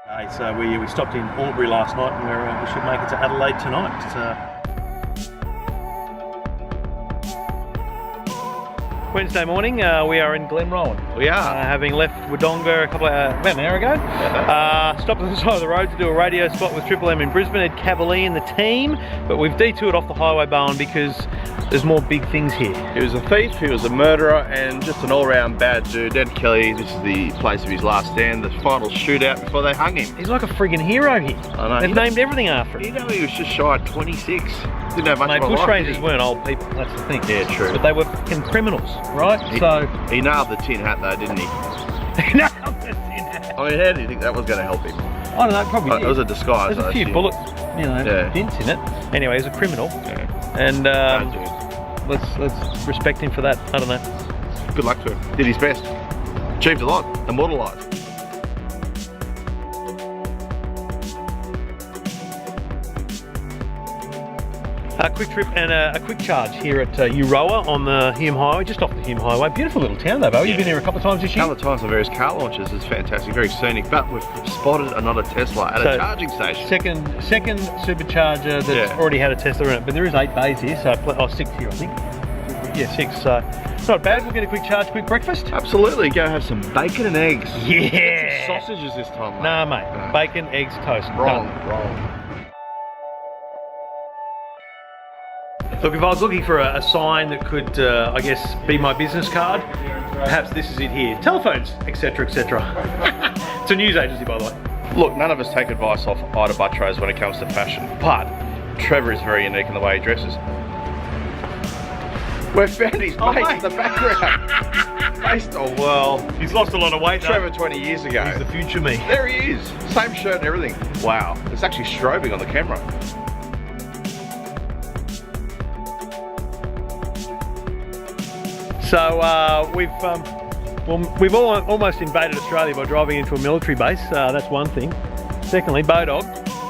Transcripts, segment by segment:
So we stopped in Albury last night, and we should make it to Adelaide tonight. Wednesday morning, we are in Glenrowan. We are. Having left Wodonga about an hour ago. Stopped on the side of the road to do a radio spot with Triple M in Brisbane, Ned Kelly and the team, but we've detoured off the highway, Bowen, because there's more big things here. He was a thief, he was a murderer, and just an all-round bad dude. Ned Kelly, this is the place of his last stand, the final shootout before they hung him. He's like a friggin' hero here. I know. They've named everything after him. You know, he was just shy of 26. Didn't have much of a life. Bush rangers weren't old people, that's the thing. Yeah, true. But they were fucking criminals, right? He nailed the tin hat though, didn't he? He nailed the tin hat. I mean, how do you think that was going to help him? I don't know, probably It was a disguise. There's a few bullet, dints in it. Anyway, he's a criminal. Yeah. And let's respect him for that. I don't know. Good luck to him. Did his best. Achieved a lot. Immortalised. A quick trip and a quick charge here at Euroa on the Hume Highway, just off the Hume Highway. Beautiful little town though, Bo. You've been here a couple of times this year? A couple of times on various car launches. It's fantastic, very scenic. But we've spotted another Tesla at a charging station. Second supercharger that's already had a Tesla in it, but there is 8 bays here, so 6 here I think. Yeah, 6. So not bad. We'll get a quick charge, quick breakfast. Absolutely. Go have some bacon and eggs. Yeah. Get some sausages this time, mate. Nah, mate. No. Bacon, eggs, toast. Wrong. Look, if I was looking for a sign that could, I guess, be my business card, perhaps this is it here. Telephones, etc, etc. It's a news agency, by the way. Look, none of us take advice off Ida Buttrose when it comes to fashion, but Trevor is very unique in the way he dresses. We've found his mate in the background. Well, he's lost a lot of weight. Trevor 20 years ago. He's the future me. There he is. Same shirt and everything. Wow. It's actually strobing on the camera. So we've almost invaded Australia by driving into a military base. That's one thing. Secondly, Bowdog.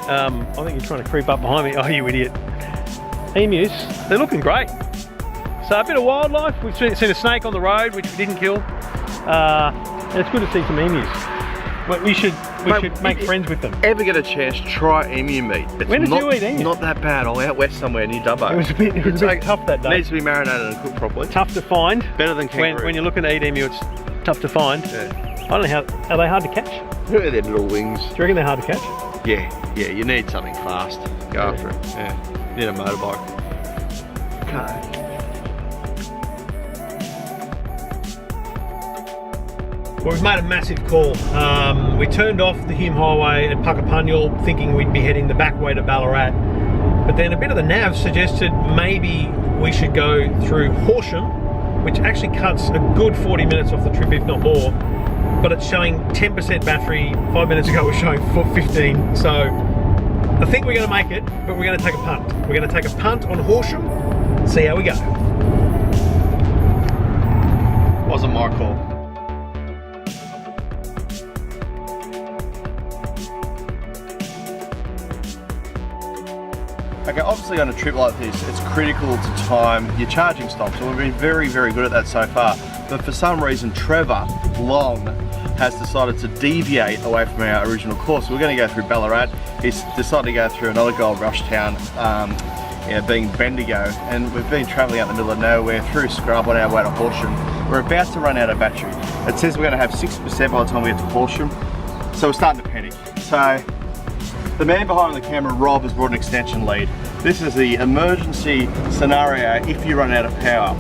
I think you're trying to creep up behind me. Oh, you idiot. Emus, they're looking great. So a bit of wildlife. We've seen a snake on the road, which we didn't kill. And it's good to see some emus. But we should make friends with them. Ever get a chance, try emu meat. When did you eat emu? Not that bad. Oh, out west somewhere near Dubbo. It was a bit tough that day. Needs to be marinated and cooked properly. Tough to find. Better than kangaroo. When you're looking to eat emu, it's tough to find. Yeah. I don't know how, are they hard to catch? Who are their little wings? Do you reckon they're hard to catch? Yeah, you need something fast. Go after it. Yeah, you need a motorbike. Okay. Well, we've made a massive call. We turned off the Hume Highway at Puckapunyal thinking we'd be heading the back way to Ballarat. But then a bit of the nav suggested maybe we should go through Horsham, which actually cuts a good 40 minutes off the trip, if not more. But it's showing 10% battery. 5 minutes ago it was showing 15. So I think we're going to make it, but we're going to take a punt. We're going to take a punt on Horsham, see how we go. Wasn't my call. Okay, obviously on a trip like this, it's critical to time your charging stops, and we've been very, very good at that so far. But for some reason, Trevor Long has decided to deviate away from our original course. We're going to go through Ballarat. He's decided to go through another gold rush town, being Bendigo, and we've been travelling out in the middle of nowhere through scrub on our way to Horsham. We're about to run out of battery. It says we're going to have 60% by the time we get to Horsham, so we're starting to panic. So the man behind the camera, Rob, has brought an extension lead. This is the emergency scenario if you run out of power.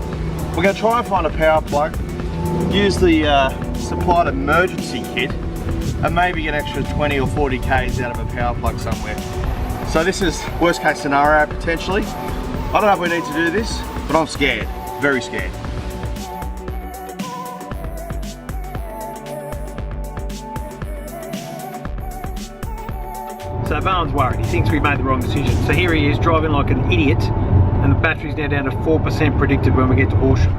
We're going to try and find a power plug, use the supplied emergency kit, and maybe get an extra 20 or 40 Ks out of a power plug somewhere. So this is worst case scenario potentially. I don't know if we need to do this, but I'm scared, very scared. So Bowen's worried. He thinks we made the wrong decision. So here he is driving like an idiot, and the battery's now down to 4% predicted when we get to Horsham.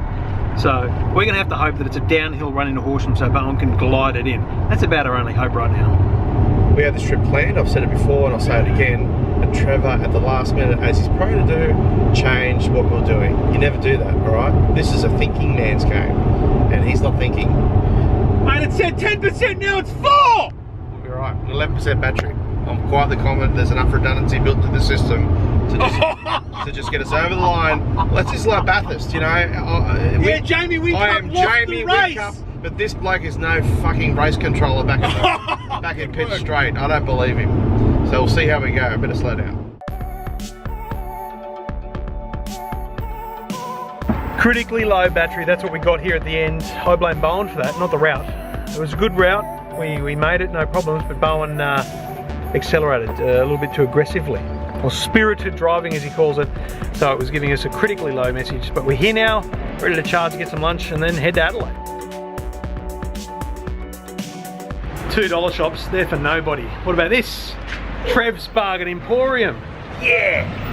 So we're going to have to hope that it's a downhill run into Horsham so Bowen can glide it in. That's about our only hope right now. We had this trip planned, I've said it before and I'll say it again, and Trevor at the last minute, as he's prone to do, changed what we were doing. You never do that, alright? This is a thinking man's game, and he's not thinking. Mate, it said 10%, now it's 4! You're right. 11% battery. I'm quietly confident there's enough redundancy built into the system to just get us over the line. Let's just like Bathurst, you know. Yeah, Jamie Whincup I am lost Jamie the race. Whincup, but this bloke is no fucking race controller back in pitch straight. I don't believe him. So we'll see how we go. I better slow down. Critically low battery, that's what we got here at the end. I blame Bowen for that, not the route. It was a good route, we made it, no problems, but Bowen accelerated a little bit too aggressively, or spirited driving as he calls it, so it was giving us a critically low message. But we're here now, ready to charge, get some lunch, and then head to Adelaide. $2 shops, they're for nobody. What about this? Trev's Bargain Emporium. Yeah!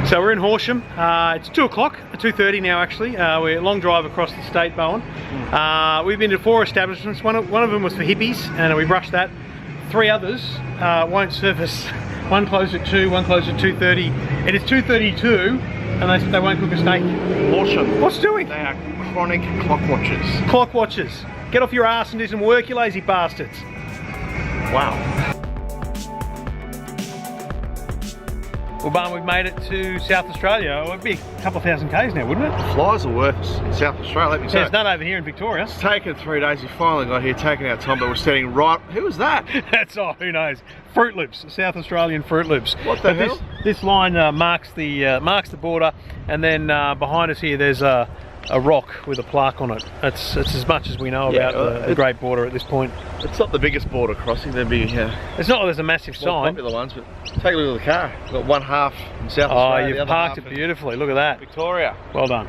So we're in Horsham. It's 2 o'clock, 2:30 now actually. We're a long drive across the state, Bowen. We've been to 4 establishments. One of them was for hippies, and we brushed that. 3 others won't service. One closed at 2, one closed at 2:30. It is 2:32, and they won't cook a steak. Horsham. What's doing? They are chronic clock watchers. Clock watchers. Get off your ass and do some work, you lazy bastards. Wow. Well, Barn, we've made it to South Australia. It'd be a couple of thousand k's now, wouldn't it? Flies are worth in South Australia, let me tell Yeah, you. it's not over here in Victoria. It's taken 3 days. We finally got here, taking our time, but we're standing right. Who was that? That's who knows. Fruit Loops, South Australian Fruit Loops. What the hell? This line marks the border, and then behind us here there's a rock with a plaque on it. It's as much as we know about the Great Border at this point. It's not the biggest border crossing. There'd be It's not like there's a massive more sign. popular ones, but take a look at the car. We've got one half in South Australia. Oh, you've parked it beautifully. Look at that. Victoria. Well done.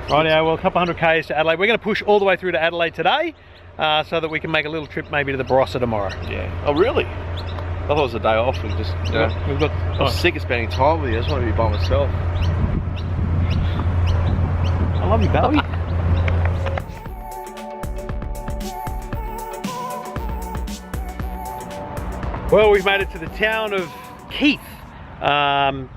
Rightio, well, a couple hundred k's to Adelaide. We're going to push all the way through to Adelaide today, so that we can make a little trip maybe to the Barossa tomorrow. Yeah. Oh, really? I thought it was a day off. We just, you know, We've got. I'm sick of spending time with you. I just want to be by myself. I love you, Bowie. Well, we've made it to the town of Keith.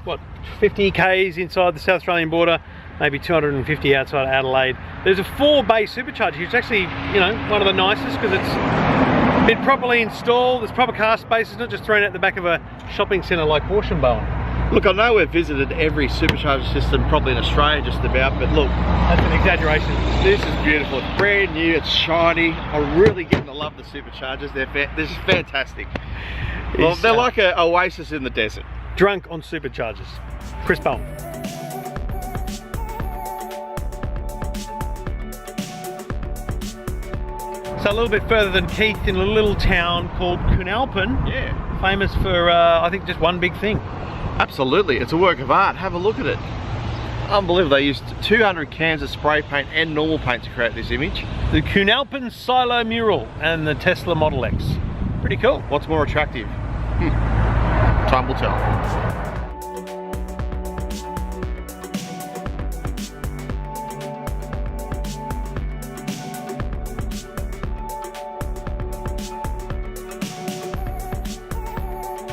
What, 50 k's inside the South Australian border, maybe 250 outside of Adelaide. There's a 4-bay supercharger. It's actually, you know, one of the nicest because it's been properly installed. There's proper car spaces, not just thrown out the back of a shopping centre like Horsham, Bowen. Look, I know we've visited every supercharger system probably in Australia just about, but look, That's an exaggeration. this is beautiful. It's brand new, it's shiny. I'm really getting to love the superchargers. This is fantastic. Well, they're like an oasis in the desert. Drunk on superchargers. Chris Bowen. So a little bit further than Keith, in a little town called Kunalpan. Yeah. Famous for, I think, just one big thing. Absolutely, it's a work of art. Have a look at it. Unbelievable. They used 200 cans of spray paint and normal paint to create this image. The Kunalpan Silo mural and the Tesla Model X. Pretty cool. What's more attractive? Time will tell.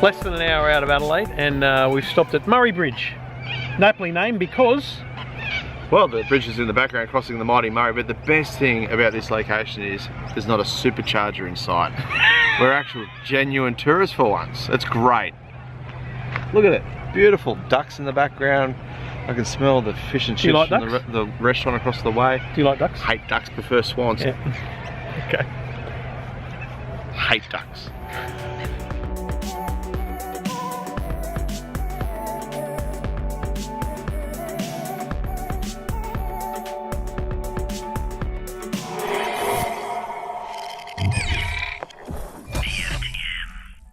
Less than an hour out of Adelaide, and we've stopped at Murray Bridge. Aptly named because Well, the bridge is in the background crossing the mighty Murray, but the best thing about this location is there's not a supercharger in sight. We're actual genuine tourists for once. It's great. Look at it. Beautiful ducks in the background. I can smell the fish and chips like from the restaurant across the way. Do you like ducks? Hate ducks, prefer swans. Yeah. Okay. Hate ducks.